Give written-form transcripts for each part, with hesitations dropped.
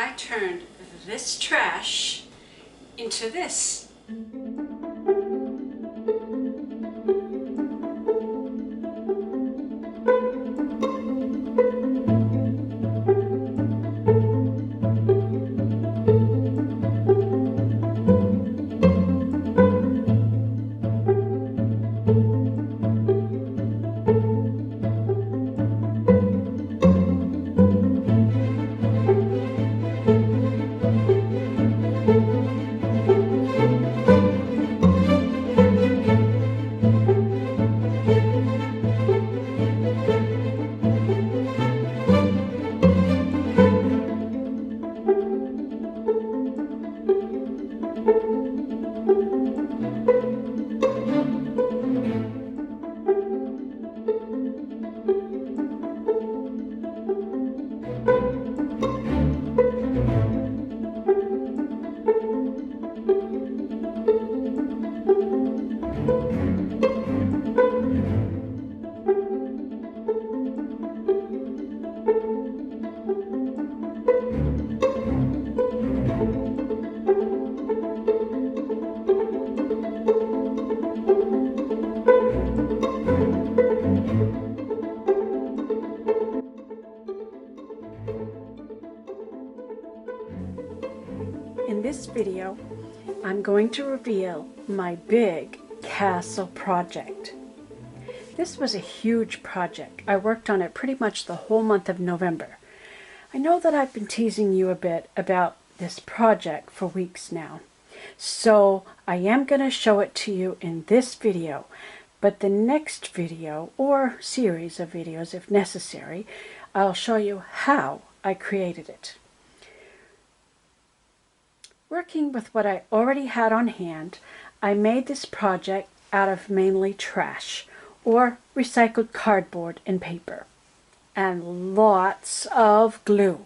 I turned this trash into this. In this video, I'm going to reveal my big castle project. This was a huge project. I worked on it pretty much the whole month of November. I know that I've been teasing you a bit about this project for weeks now, so I am going to show it to you in this video, but the next video, or series of videos if necessary, I'll show you how I created it. Working with what I already had on hand, I made this project out of mainly trash, or recycled cardboard and paper, and lots of glue,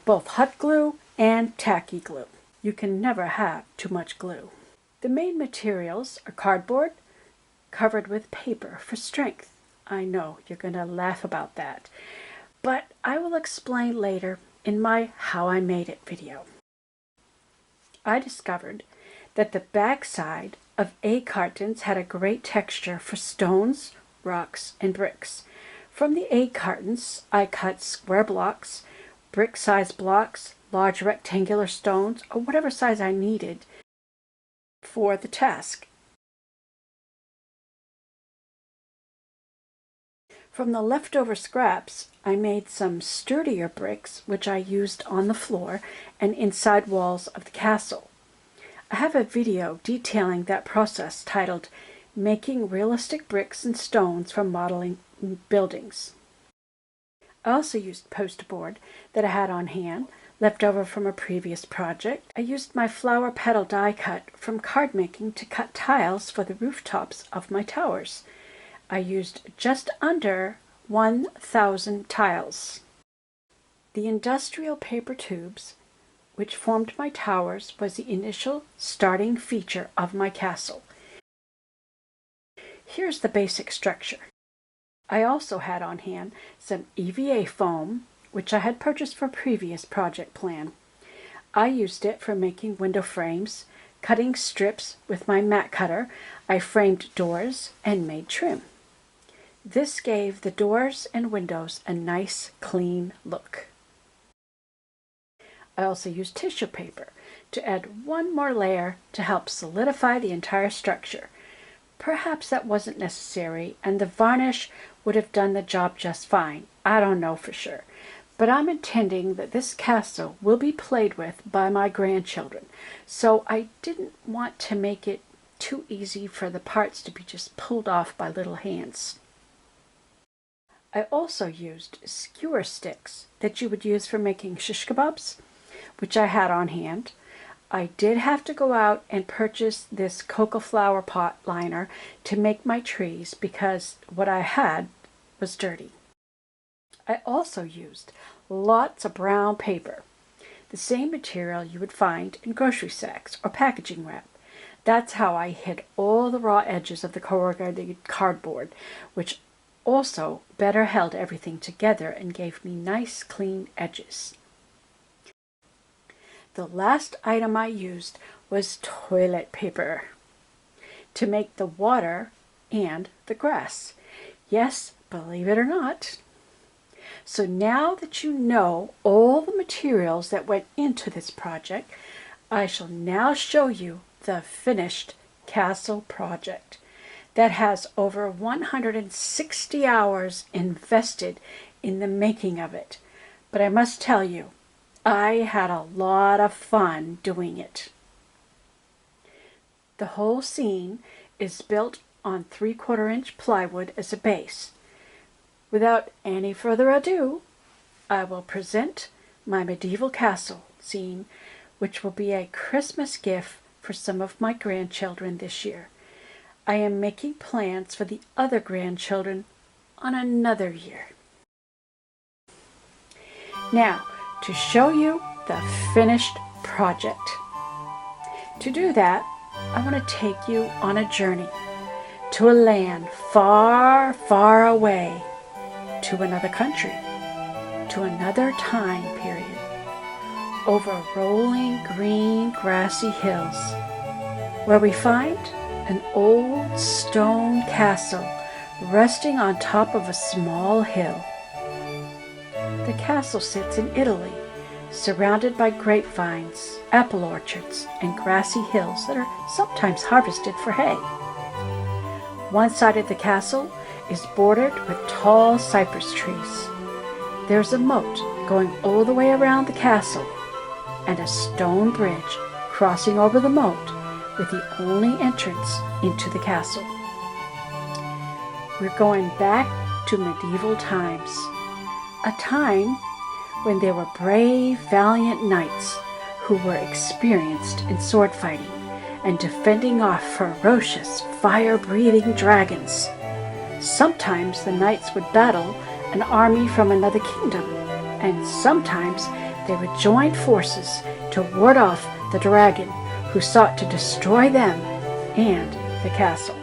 both hot glue and tacky glue. You can never have too much glue. The main materials are cardboard covered with paper for strength. I know you're going to laugh about that, but I will explain later in my How I Made It video. I discovered that the backside of egg cartons had a great texture for stones, rocks, and bricks. From the egg cartons, I cut square blocks, brick-sized blocks, large rectangular stones, or whatever size I needed for the task. From the leftover scraps, I made some sturdier bricks, which I used on the floor and inside walls of the castle. I have a video detailing that process titled Making Realistic Bricks and Stones from Modeling Buildings. I also used poster board that I had on hand, left over from a previous project. I used my flower petal die cut from card making to cut tiles for the rooftops of my towers. I used just under 1,000 tiles. The industrial paper tubes, which formed my towers, was the initial starting feature of my castle. Here's the basic structure. I also had on hand some EVA foam, which I had purchased for a previous project plan. I used it for making window frames, cutting strips with my mat cutter. I framed doors and made trim. This gave the doors and windows a nice, clean look. I also used tissue paper to add one more layer to help solidify the entire structure. Perhaps that wasn't necessary, and the varnish would have done the job just fine. I don't know for sure. But I'm intending that this castle will be played with by my grandchildren, so I didn't want to make it too easy for the parts to be just pulled off by little hands. I also used skewer sticks that you would use for making shish kebabs, which I had on hand. I did have to go out and purchase this cocoa flower pot liner to make my trees because what I had was dirty. I also used lots of brown paper, the same material you would find in grocery sacks or packaging wrap. That's how I hid all the raw edges of the corrugated cardboard, which also better held everything together and gave me nice clean edges. The last item I used was toilet paper to make the water and the grass. Yes, believe it or not. So now that you know all the materials that went into this project, I shall now show you the finished castle project that has over 160 hours invested in the making of it. But I must tell you, I had a lot of fun doing it. The whole scene is built on 3/4-inch plywood as a base. Without any further ado, I will present my medieval castle scene, which will be a Christmas gift for some of my grandchildren this year. I am making plans for the other grandchildren on another year. Now, to show you the finished project. To do that, I want to take you on a journey to a land far, far away, to another country, to another time period, over rolling green grassy hills, where we find an old stone castle resting on top of a small hill. The castle sits in Italy, surrounded by grapevines, apple orchards, and grassy hills that are sometimes harvested for hay. One side of the castle is bordered with tall cypress trees. There's a moat going all the way around the castle, and a stone bridge crossing over the moat with the only entrance into the castle. We're going back to medieval times, a time when there were brave, valiant knights who were experienced in sword fighting and defending off ferocious, fire-breathing dragons. Sometimes the knights would battle an army from another kingdom, and sometimes they would join forces to ward off the dragon who sought to destroy them and the castle.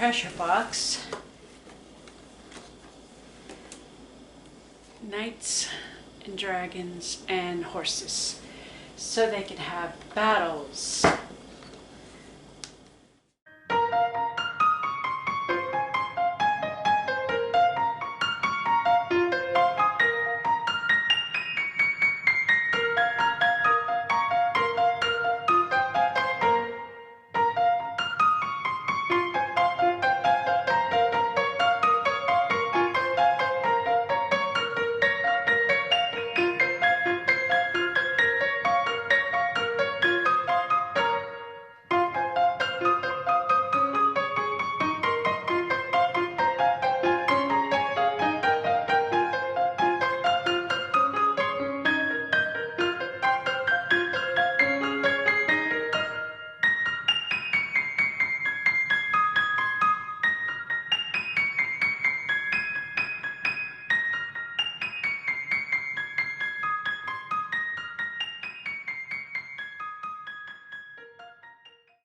treasure box knights and dragons and horses, so they can have battles